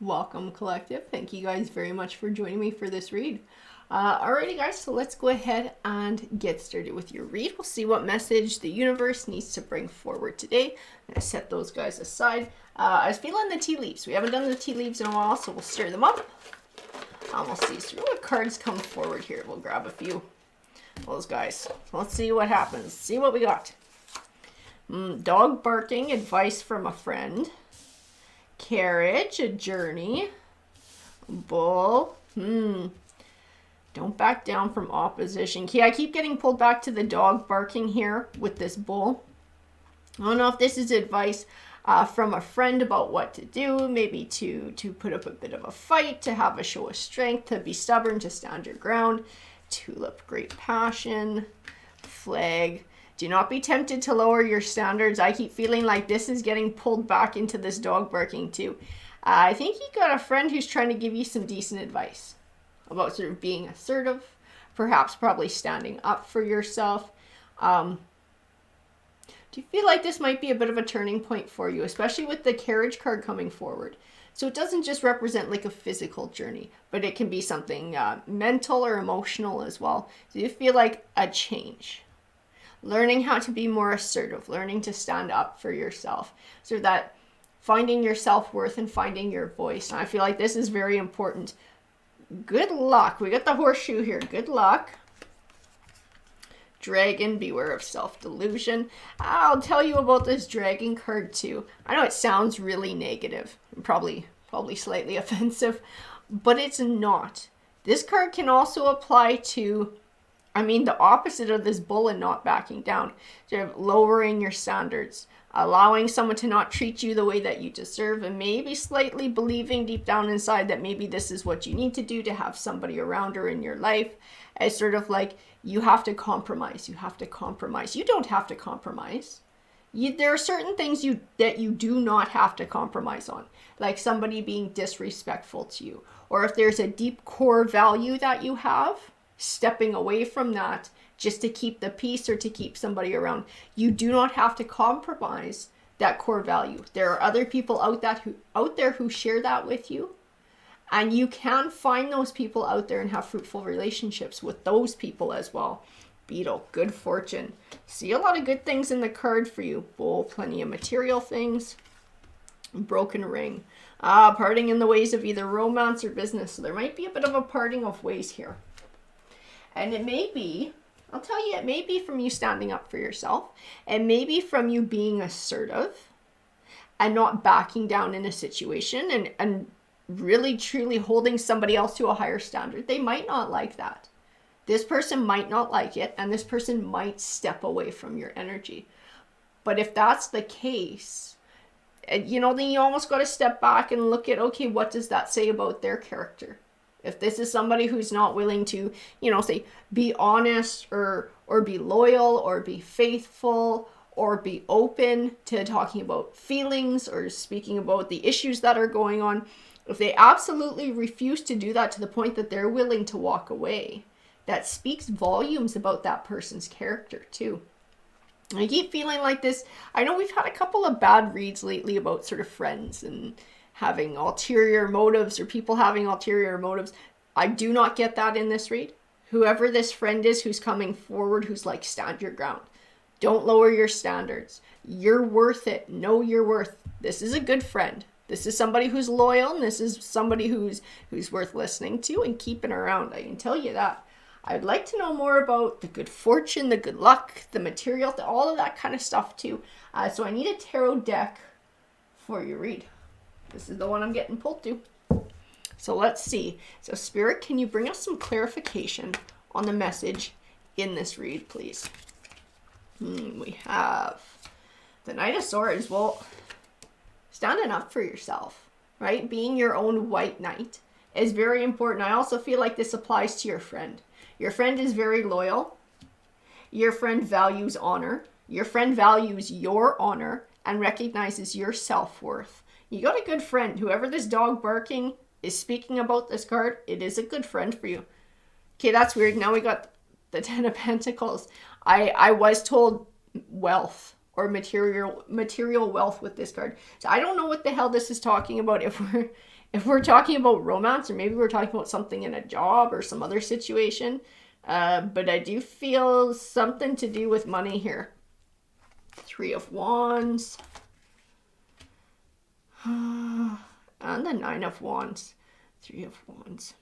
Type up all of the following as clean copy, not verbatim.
Welcome, collective. Thank you guys very much for joining me for this read. Alrighty, guys, so let's go ahead and get started with your read. We'll see what message the universe needs to bring forward today. I'm going to set those guys aside. I was feeling the tea leaves. We haven't done the tea leaves in a while, so we'll stir them up. And we'll see what cards come forward here. We'll grab a few of those guys. So let's see what happens. See what we got. Dog barking, advice from a friend. Carriage, a journey. Bull, don't back down from opposition. Okay, I keep getting pulled back to the dog barking here with this bull. I don't know if this is advice from a friend about what to do, maybe to put up a bit of a fight, to have a show of strength, to be stubborn, to stand your ground. Tulip, great passion. Flag, do not be tempted to lower your standards. I keep feeling like this is getting pulled back into this dog barking too. I think you got a friend who's trying to give you some decent advice about sort of being assertive, perhaps probably standing up for yourself. Do you feel like this might be a bit of a turning point for you, especially with the carriage card coming forward? So it doesn't just represent like a physical journey, but it can be something mental or emotional as well. Do you feel like a change? Learning how to be more assertive, learning to stand up for yourself. So that finding your self-worth and finding your voice. And I feel like this is very important. Good luck. We got the horseshoe here. Good luck. Dragon, beware of self-delusion. I'll tell you about this dragon card too. I know it sounds really negative, probably slightly offensive, but it's not. This card can also apply to, the opposite of this bull and not backing down. Sort of lowering your standards, allowing someone to not treat you the way that you deserve, and maybe slightly believing deep down inside that maybe this is what you need to do to have somebody around or in your life. As sort of like, you have to compromise. You have to compromise. You don't have to compromise. There are certain things that you do not have to compromise on, like somebody being disrespectful to you, or if there's a deep core value that you have, stepping away from that just to keep the peace or to keep somebody around. You do not have to compromise that core value. There are other people out there who share that with you, and you can find those people out there and have fruitful relationships with those people as well. Beetle, good fortune. See a lot of good things in the card for you. Bull, plenty of material things. Broken ring. Parting in the ways of either romance or business. So there might be a bit of a parting of ways here. And it may be, I'll tell you, it may be from you standing up for yourself, and maybe from you being assertive and not backing down in a situation and really truly holding somebody else to a higher standard. They might not like that. This person might not like it, and this person might step away from your energy. But if that's the case, then you almost got to step back and look at, okay, what does that say about their character? If this is somebody who's not willing to, say, be honest or be loyal or be faithful or be open to talking about feelings or speaking about the issues that are going on, if they absolutely refuse to do that to the point that they're willing to walk away, that speaks volumes about that person's character too. I keep feeling like this. I know we've had a couple of bad reads lately about sort of friends and having ulterior motives or people having ulterior motives. I do not get that in this read. Whoever this friend is who's coming forward, who's like, stand your ground. Don't lower your standards. You're worth it. Know your worth. This is a good friend. This is somebody who's loyal, and this is somebody who's worth listening to and keeping around. I can tell you that. I'd like to know more about the good fortune, the good luck, the material, all of that kind of stuff too. So I need a tarot deck for your read. This is the one I'm getting pulled to. So let's see. So Spirit, can you bring us some clarification on the message in this read, please? We have the Knight of Swords. Well, standing up for yourself, right? Being your own white knight is very important. I also feel like this applies to your friend. Your friend is very loyal. Your friend values honor. Your friend values your honor and recognizes your self-worth. You got a good friend. Whoever this dog barking is speaking about this card, it is a good friend for you. Okay, that's weird. Now we got the Ten of Pentacles. I was told wealth or material wealth with this card. So I don't know what the hell this is talking about. If we're talking about romance, or maybe we're talking about something in a job or some other situation, but I do feel something to do with money here. Three of Wands. And the Nine of Wands. Three of Wands.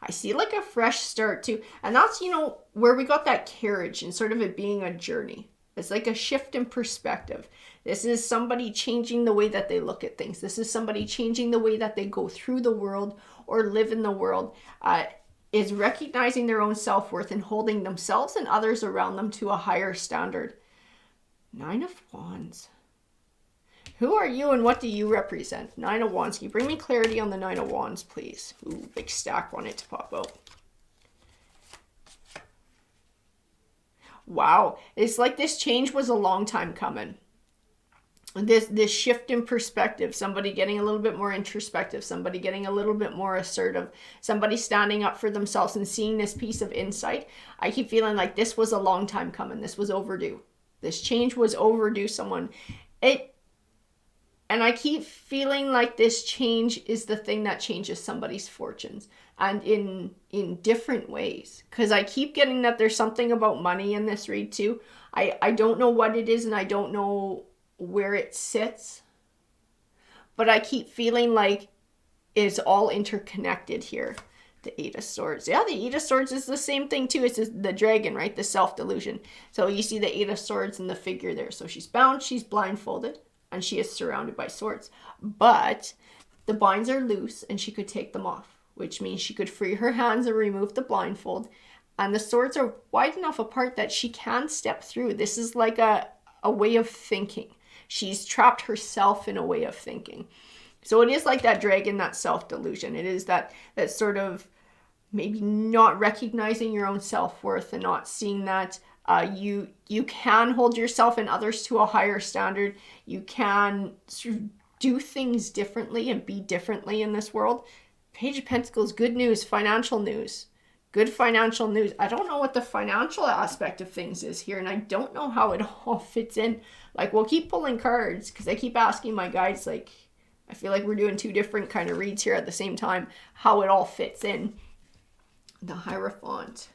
I see like a fresh start too. And that's, where we got that carriage and sort of it being a journey. It's like a shift in perspective. This is somebody changing the way that they look at things. This is somebody changing the way that they go through the world or live in the world. Is recognizing their own self-worth and holding themselves and others around them to a higher standard. Nine of Wands. Who are you and what do you represent? Nine of Wands. Can you bring me clarity on the Nine of Wands, please? Ooh, big stack wanted to pop out. Wow. It's like this change was a long time coming. This shift in perspective, somebody getting a little bit more introspective, somebody getting a little bit more assertive, somebody standing up for themselves and seeing this piece of insight. I keep feeling like this was a long time coming. This was overdue. This change was overdue. And I keep feeling like this change is the thing that changes somebody's fortunes, and in different ways. Because I keep getting that there's something about money in this read too. I don't know what it is and I don't know where it sits, but I keep feeling like it's all interconnected here. The Eight of Swords. Yeah, the Eight of Swords is the same thing too. It's the dragon, right? The self-delusion. So you see the Eight of Swords and the figure there. So she's bound, she's blindfolded, and she is surrounded by swords. But the binds are loose and she could take them off, which means she could free her hands and remove the blindfold. And the swords are wide enough apart that she can step through. This is like a way of thinking. She's trapped herself in a way of thinking. So it is like that dragon, that self-delusion. It is that sort of maybe not recognizing your own self-worth and not seeing that you can hold yourself and others to a higher standard. You can sort of do things differently and be differently in this world. Page of Pentacles, good news, financial news. Good financial news. I don't know what the financial aspect of things is here, and I don't know how it all fits in. Like, we'll keep pulling cards because I keep asking my guides, like, I feel like we're doing two different kind of reads here at the same time, how it all fits in. The Hierophant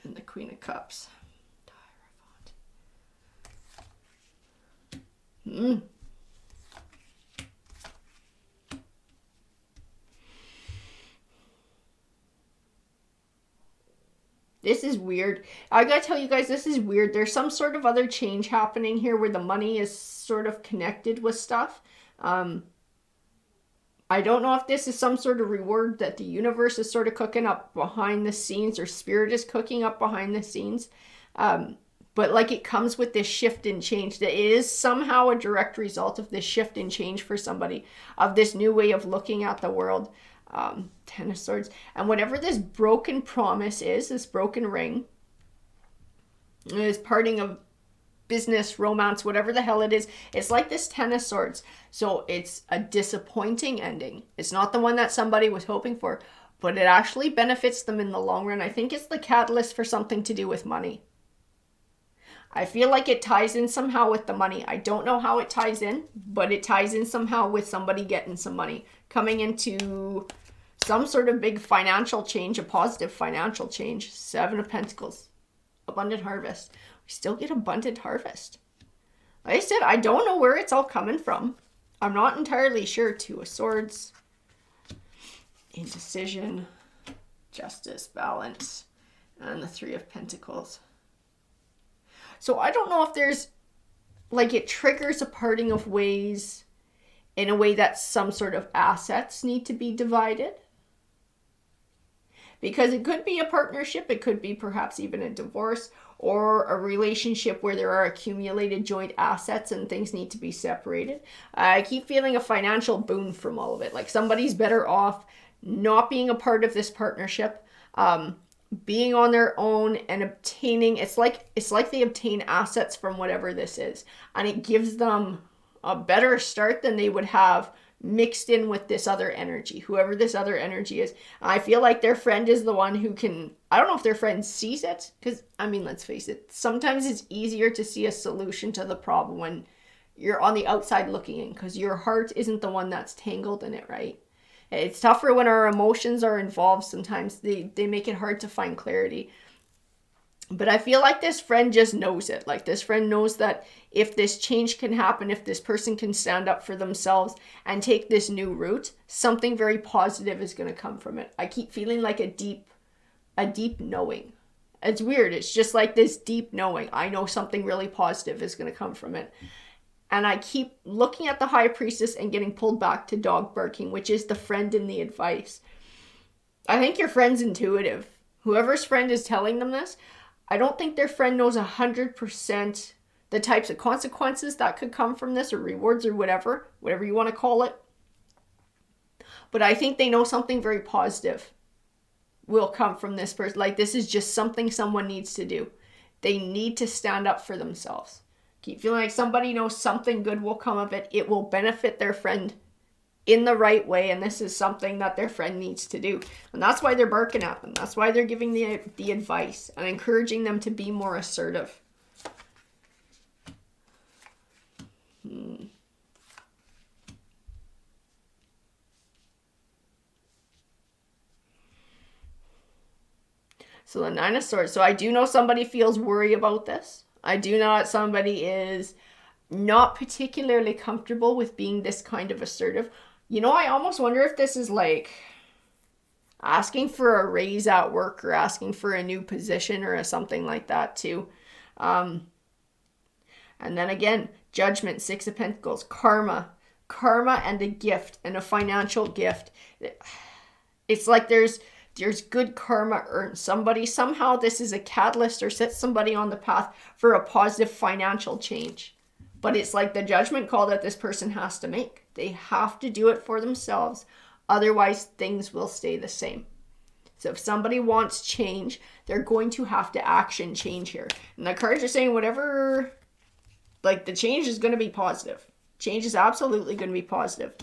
and the Queen of Cups. The Hierophant. This is weird. I gotta tell you guys, this is weird. There's some sort of other change happening here where the money is sort of connected with stuff. I don't know if this is some sort of reward that the universe is sort of cooking up behind the scenes, or spirit is cooking up behind the scenes. But like, it comes with this shift and change that it is somehow a direct result of this shift and change for somebody, of this new way of looking at the world. Ten of Swords. And whatever this broken promise is, this broken ring, is parting of business, romance, whatever the hell it is, it's like this Ten of Swords. So it's a disappointing ending. It's not the one that somebody was hoping for, but it actually benefits them in the long run. I think it's the catalyst for something to do with money. I feel like it ties in somehow with the money. I don't know how it ties in, but it ties in somehow with somebody getting some money, coming into some sort of big financial change, a positive financial change. Seven of Pentacles, abundant harvest. We still get abundant harvest. Like I said, I don't know where it's all coming from. I'm not entirely sure. Two of Swords, indecision, justice, balance, and the Three of Pentacles. So I don't know if there's, like, it triggers a parting of ways in a way that some sort of assets need to be divided. Because it could be a partnership, it could be perhaps even a divorce, or a relationship where there are accumulated joint assets and things need to be separated. I keep feeling a financial boon from all of it. Like, somebody's better off not being a part of this partnership, being on their own and obtaining, it's like they obtain assets from whatever this is, and it gives them a better start than they would have mixed in with this other energy, whoever this other energy is. I feel like their friend is the one who can, I don't know if their friend sees it, because, I mean, let's face it, sometimes it's easier to see a solution to the problem when you're on the outside looking in, because your heart isn't the one that's tangled in it, right? It's tougher when our emotions are involved. Sometimes they make it hard to find clarity. But I feel like this friend just knows it. Like, this friend knows that if this change can happen, if this person can stand up for themselves and take this new route, something very positive is going to come from it. I keep feeling like a deep knowing. It's weird. It's just like this deep knowing. I know something really positive is going to come from it. And I keep looking at the High Priestess and getting pulled back to dog barking, which is the friend in the advice. I think your friend's intuitive. Whoever's friend is telling them this, I don't think their friend knows 100% the types of consequences that could come from this, or rewards, or whatever you want to call it. But I think they know something very positive will come from this person. Like, this is just something someone needs to do. They need to stand up for themselves. Keep feeling like somebody knows something good will come of it. It will benefit their friend in the right way, and this is something that their friend needs to do. And that's why they're barking at them. That's why they're giving the advice and encouraging them to be more assertive. So the Nine of Swords. So I do know somebody feels worry about this. I do know that somebody is not particularly comfortable with being this kind of assertive. You know, I almost wonder if this is like asking for a raise at work, or asking for a new position, or something like that too. And then again, Judgment, Six of Pentacles, karma and a gift, and a financial gift. It's like there's good karma earned. Somehow this is a catalyst, or sets somebody on the path for a positive financial change. But it's like the judgment call that this person has to make. They have to do it for themselves. Otherwise, things will stay the same. So if somebody wants change, they're going to have to action change here. And the cards are saying whatever, like, the change is going to be positive. Change is absolutely going to be positive.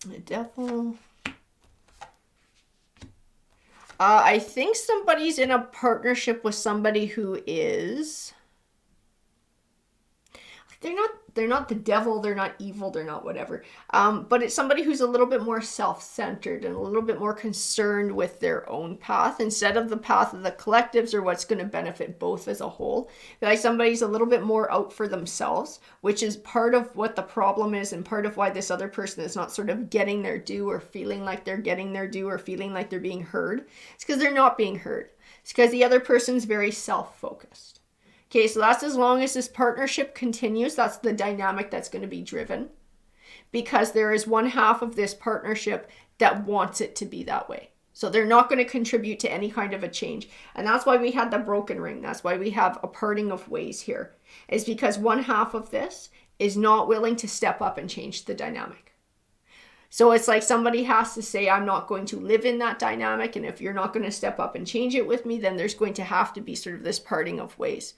The Devil. I think somebody's in a partnership with somebody who is... They're not the devil, they're not evil, they're not whatever. But it's somebody who's a little bit more self-centered and a little bit more concerned with their own path instead of the path of the collectives, or what's going to benefit both as a whole. Like, somebody's a little bit more out for themselves, which is part of what the problem is, and part of why this other person is not sort of getting their due, or feeling like they're getting their due, or feeling like they're being heard. It's because they're not being heard. It's because the other person's very self-focused. Okay, so that's as long as this partnership continues, that's the dynamic that's going to be driven. Because there is one half of this partnership that wants it to be that way. So they're not going to contribute to any kind of a change. And that's why we had the broken ring. That's why we have a parting of ways here. Is because one half of this is not willing to step up and change the dynamic. So it's like somebody has to say, I'm not going to live in that dynamic. And if you're not going to step up and change it with me, then there's going to have to be sort of this parting of ways.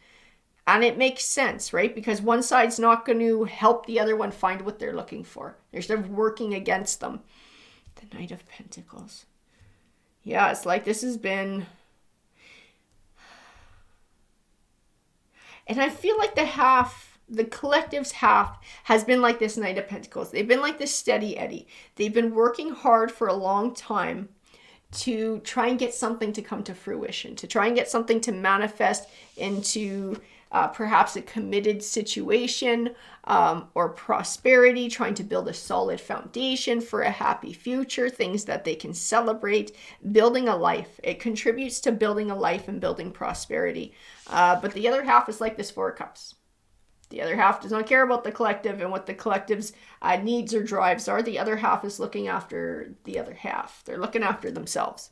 And it makes sense, right? Because one side's not going to help the other one find what they're looking for. They're sort of working against them. The Knight of Pentacles. Yeah, it's like this has been... And I feel like the collective's half has been like this Knight of Pentacles. They've been like this steady Eddie. They've been working hard for a long time to try and get something to come to fruition, to try and get something to manifest into... perhaps a committed situation, or prosperity, trying to build a solid foundation for a happy future, things that they can celebrate, building a life. It contributes to building a life and building prosperity. But the other half is like this Four of Cups. The other half does not care about the collective and what the collective's needs or drives are. The other half is looking after the other half. They're looking after themselves.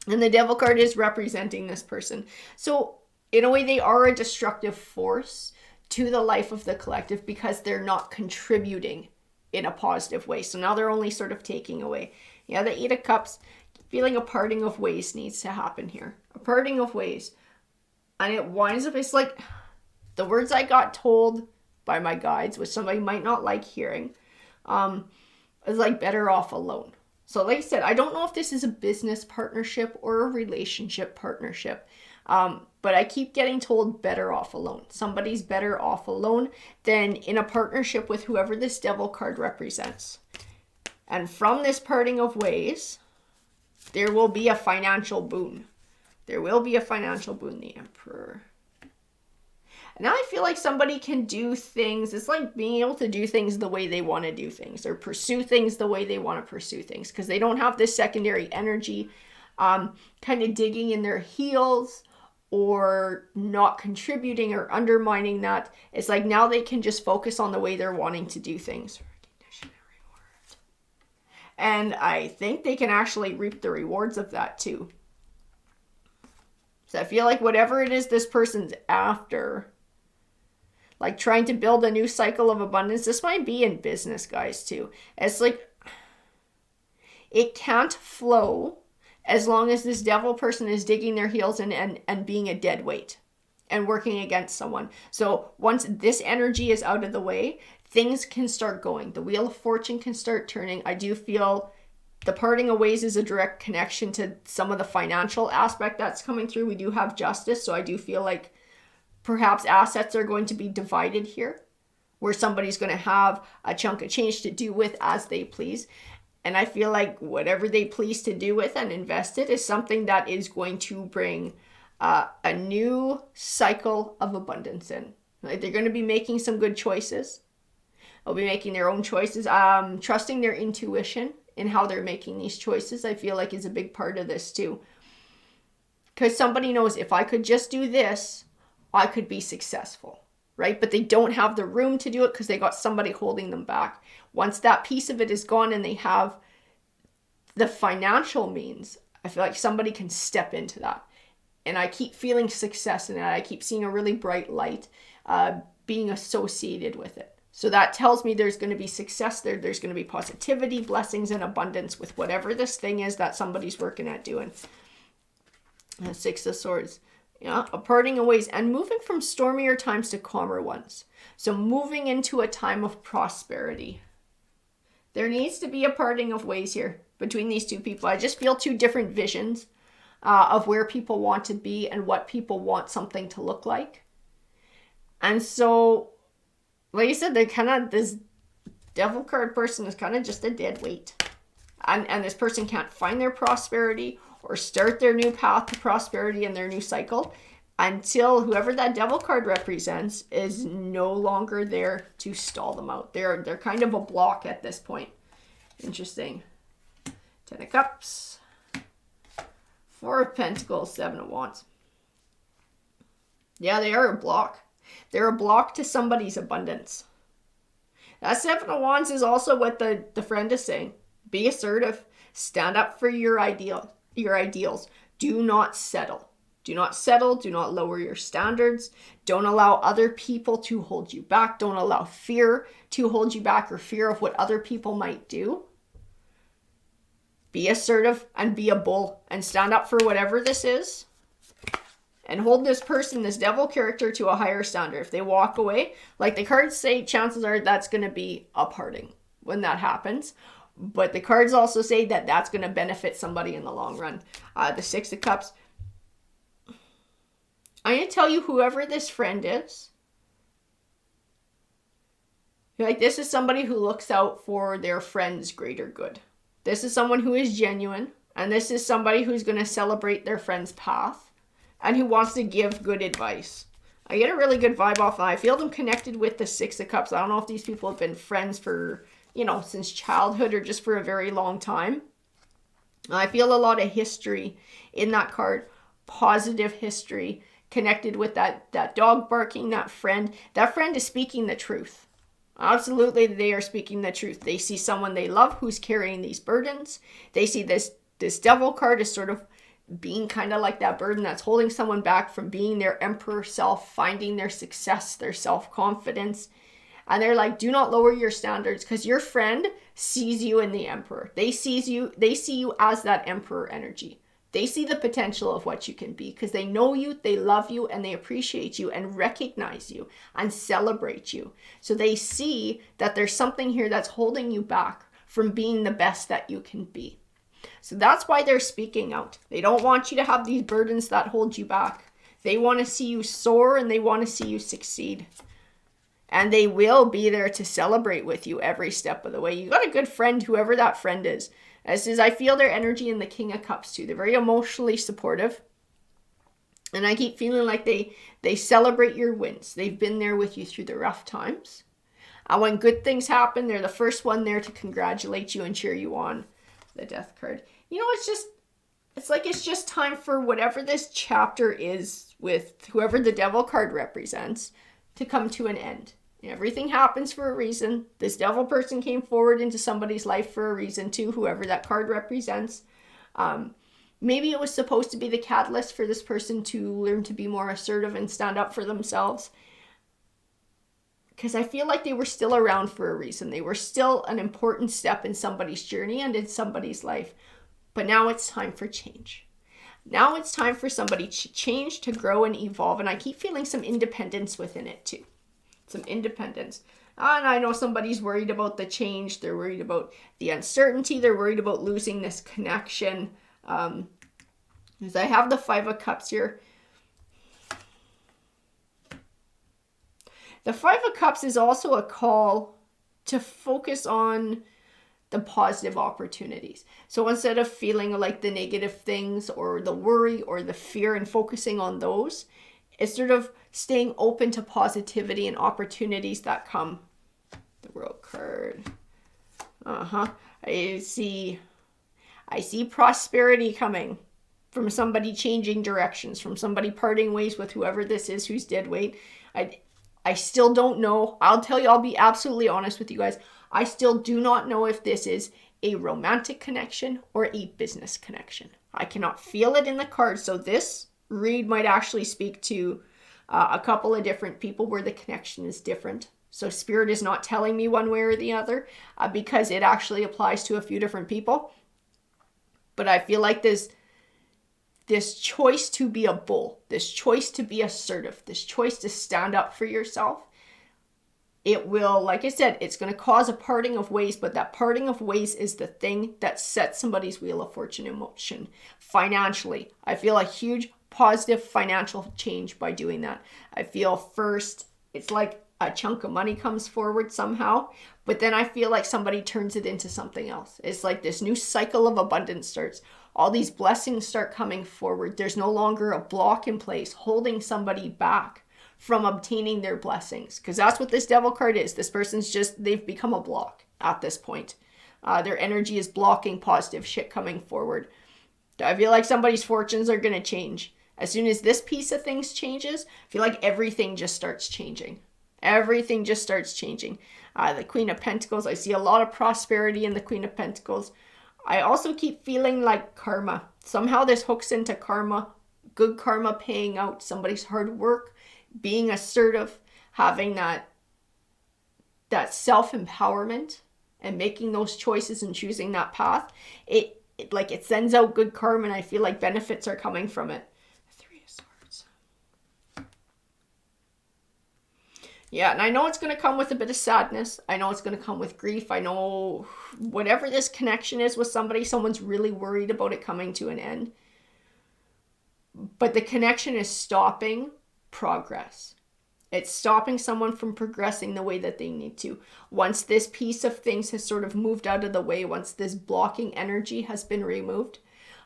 And the Devil card is representing this person. So in a way, they are a destructive force to the life of the collective because they're not contributing in a positive way. So now they're only sort of taking away. Yeah, the Eight of Cups, feeling a parting of ways needs to happen here. A parting of ways. And it winds up, it's like the words I got told by my guides, which somebody might not like hearing, is like better off alone. So like I said, I don't know if this is a business partnership or a relationship partnership. But I keep getting told better off alone. Somebody's better off alone than in a partnership with whoever this devil card represents. And from this parting of ways, there will be a financial boon. There will be a financial boon, the Emperor. And now I feel like somebody can do things. It's like being able to do things the way they want to do things, or pursue things the way they want to pursue things, because they don't have this secondary energy kind of digging in their heels or not contributing or undermining that. It's like now they can just focus on the way they're wanting to do things. And I think they can actually reap the rewards of that too. So I feel like whatever it is this person's after, like trying to build a new cycle of abundance, this might be in business, guys, too. It's like it can't flow as long as this devil person is digging their heels in and being a dead weight and working against someone. So once this energy is out of the way, things can start going. The wheel of fortune can start turning. I do feel the parting of ways is a direct connection to some of the financial aspect that's coming through. We do have justice, so I do feel like perhaps assets are going to be divided here, where somebody's going to have a chunk of change to do with as they please. And I feel like whatever they please to do with and invest it is something that is going to bring a new cycle of abundance in. Like they're going to be making some good choices. They'll be making their own choices. Trusting their intuition in how they're making these choices, I feel like is a big part of this too. Because somebody knows, if I could just do this, I could be successful, right? But they don't have the room to do it because they got somebody holding them back. Once that piece of it is gone and they have the financial means, I feel like somebody can step into that. And I keep feeling success in it. I keep seeing a really bright light being associated with it. So that tells me there's going to be success there. There's going to be positivity, blessings, and abundance with whatever this thing is that somebody's working at doing. Six of Swords. Yeah, a parting of ways and moving from stormier times to calmer ones. So moving into a time of prosperity. There needs to be a parting of ways here between these two people. I just feel two different visions of where people want to be and what people want something to look like. And so, like I said, they kind of, this devil card person is kind of just a dead weight. And this person can't find their prosperity or start their new path to prosperity in their new cycle until whoever that devil card represents is no longer there to stall them out. They're kind of a block at this point. Interesting. 10 of Cups. 4 of Pentacles, 7 of Wands. Yeah, they are a block. They're a block to somebody's abundance. That 7 of Wands is also what the friend is saying. Be assertive. Stand up for your ideals. Do not settle. Do not settle. Do not lower your standards. Don't allow other people to hold you back. Don't allow fear to hold you back or fear of what other people might do. Be assertive and be a bull and stand up for whatever this is. And hold this person, this devil character, to a higher standard. If they walk away, like the cards say, chances are that's going to be a parting when that happens. But the cards also say that that's going to benefit somebody in the long run. The 6 of Cups. I'm going to tell you, whoever this friend is, like, this is somebody who looks out for their friend's greater good. This is someone who is genuine. And this is somebody who's going to celebrate their friend's path and who wants to give good advice. I get a really good vibe off that. I feel them connected with the 6 of Cups. I don't know if these people have been friends for, since childhood or just for a very long time. I feel a lot of history in that card. Positive history connected with that dog barking, that friend. That friend is speaking the truth. Absolutely, they are speaking the truth. They see someone they love who's carrying these burdens. They see this devil card as sort of being kind of like that burden that's holding someone back from being their emperor self, finding their success, their self-confidence. And they're like, do not lower your standards, because your friend sees you in the emperor. They see you as that emperor energy. They see the potential of what you can be because they know you, they love you, and they appreciate you and recognize you and celebrate you. So they see that there's something here that's holding you back from being the best that you can be. So that's why they're speaking out. They don't want you to have these burdens that hold you back. They want to see you soar and they want to see you succeed. And they will be there to celebrate with you every step of the way. You got a good friend, whoever that friend is. As is, I feel their energy in the King of Cups too. They're very emotionally supportive. And I keep feeling like they celebrate your wins. They've been there with you through the rough times. And when good things happen, they're the first one there to congratulate you and cheer you on. The Death card. You know, it's just time for whatever this chapter is with whoever the Devil card represents to come to an end. Everything happens for a reason. This Devil person came forward into somebody's life for a reason too, whoever that card represents. Maybe it was supposed to be the catalyst for this person to learn to be more assertive and stand up for themselves. Because I feel like they were still around for a reason. They were still an important step in somebody's journey and in somebody's life. But now it's time for change. Now it's time for somebody to change, to grow and evolve. And I keep feeling some independence within it too. Some independence. And I know somebody's worried about the change. They're worried about the uncertainty. They're worried about losing this connection. As I have the Five of Cups here. The Five of Cups is also a call to focus on the positive opportunities. So instead of feeling like the negative things or the worry or the fear and focusing on those, it's sort of staying open to positivity and opportunities that come. The World card. I see prosperity coming from somebody changing directions, from somebody parting ways with whoever this is who's dead weight. I still don't know. I'll tell you, I'll be absolutely honest with you guys. I still do not know if this is a romantic connection or a business connection. I cannot feel it in the cards. So this read might actually speak to a couple of different people where the connection is different. So Spirit is not telling me one way or the other because it actually applies to a few different people. But I feel like this choice to be a bull, this choice to be assertive, this choice to stand up for yourself, it will, like I said, it's going to cause a parting of ways, but that parting of ways is the thing that sets somebody's wheel of fortune in motion. Financially, I feel a huge positive financial change by doing that. I feel first, it's like a chunk of money comes forward somehow, but then I feel like somebody turns it into something else. It's like this new cycle of abundance starts. All these blessings start coming forward. There's no longer a block in place holding somebody back from obtaining their blessings, because that's what this Devil card is. This person's they've become a block at this point. Their energy is blocking positive shit coming forward. I feel like somebody's fortunes are going to change. As soon as this piece of things changes, I feel like everything just starts changing. Everything just starts changing. The Queen of Pentacles, I see a lot of prosperity in the Queen of Pentacles. I also keep feeling like karma. Somehow this hooks into karma, good karma paying out, somebody's hard work, being assertive, having that self-empowerment and making those choices and choosing that path. It sends out good karma, and I feel like benefits are coming from it. Three of Swords. Yeah, and I know it's going to come with a bit of sadness. I know it's going to come with grief. I know whatever this connection is with somebody, someone's really worried about it coming to an end. But the connection is stopping progress. It's stopping someone from progressing the way that they need to. Once this piece of things has sort of moved out of the way, once this blocking energy has been removed,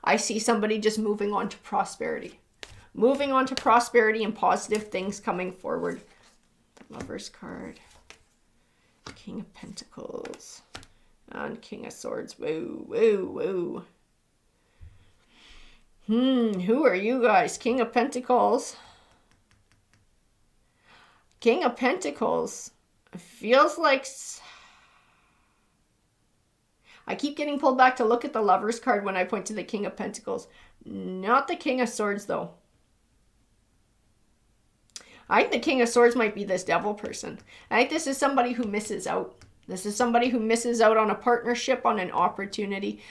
I see somebody just moving on to prosperity. Moving on to prosperity and positive things coming forward. Lover's card, King of Pentacles, and King of Swords. Woo, woo, woo. Who are you guys? King of Pentacles. King of Pentacles feels like... I keep getting pulled back to look at the Lover's card when I point to the King of Pentacles. Not the King of Swords, though. I think the King of Swords might be this Devil person. I think this is somebody who misses out. This is somebody who misses out on a partnership, on an opportunity.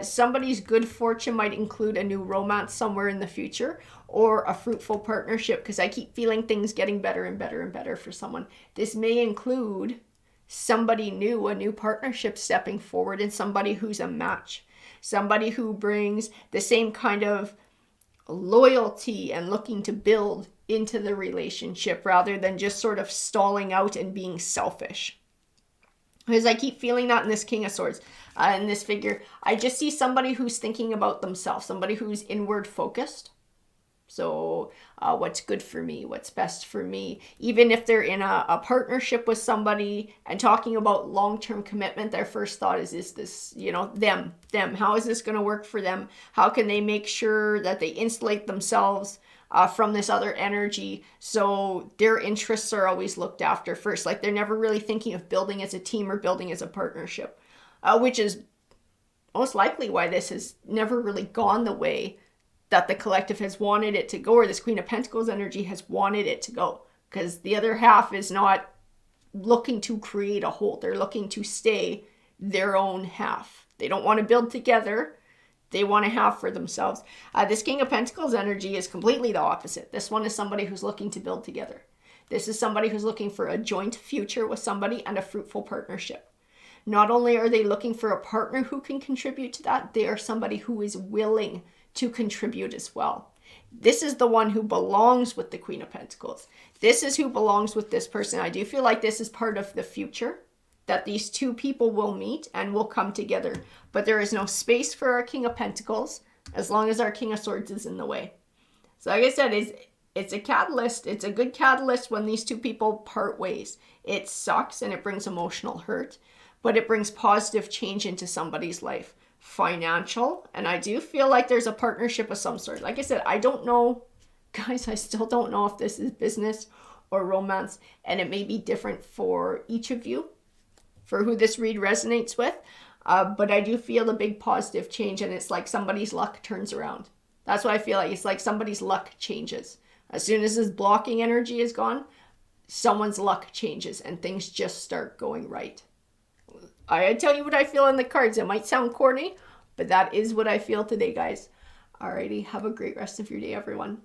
Somebody's good fortune might include a new romance somewhere in the future or a fruitful partnership, because I keep feeling things getting better and better and better for someone. This may include somebody new, a new partnership stepping forward, and somebody who's a match. Somebody who brings the same kind of loyalty and looking to build into the relationship rather than just sort of stalling out and being selfish. Because I keep feeling that in this King of Swords, in this figure. I just see somebody who's thinking about themselves, somebody who's inward focused. So what's good for me, what's best for me. Even if they're in a partnership with somebody and talking about long-term commitment, their first thought is this, them. How is this going to work for them? How can they make sure that they insulate themselves from this other energy, so their interests are always looked after first? Like, they're never really thinking of building as a team or building as a partnership, which is most likely why this has never really gone the way that the collective has wanted it to go, or this Queen of Pentacles energy has wanted it to go, because the other half is not looking to create a whole. They're looking to stay their own half. They don't want to build together. They want to have for themselves. This King of Pentacles energy is completely the opposite. This one is somebody who's looking to build together. This is somebody who's looking for a joint future with somebody and a fruitful partnership. Not only are they looking for a partner who can contribute to that, they are somebody who is willing to contribute as well. This is the one who belongs with the Queen of Pentacles. This is who belongs with this person. I do feel like this is part of the future, that these two people will meet and will come together. But there is no space for our King of Pentacles as long as our King of Swords is in the way. So like I said, it's a catalyst. It's a good catalyst when these two people part ways. It sucks and it brings emotional hurt, but it brings positive change into somebody's life. Financial, and I do feel like there's a partnership of some sort. Like I said, I don't know, guys, I still don't know if this is business or romance, and it may be different for each of you, for who this read resonates with, but I do feel a big positive change, and it's like somebody's luck turns around. That's what I feel like. It's like somebody's luck changes. As soon as this blocking energy is gone, someone's luck changes, and things just start going right. I tell you what I feel in the cards. It might sound corny, but that is what I feel today, guys. Alrighty, have a great rest of your day, everyone.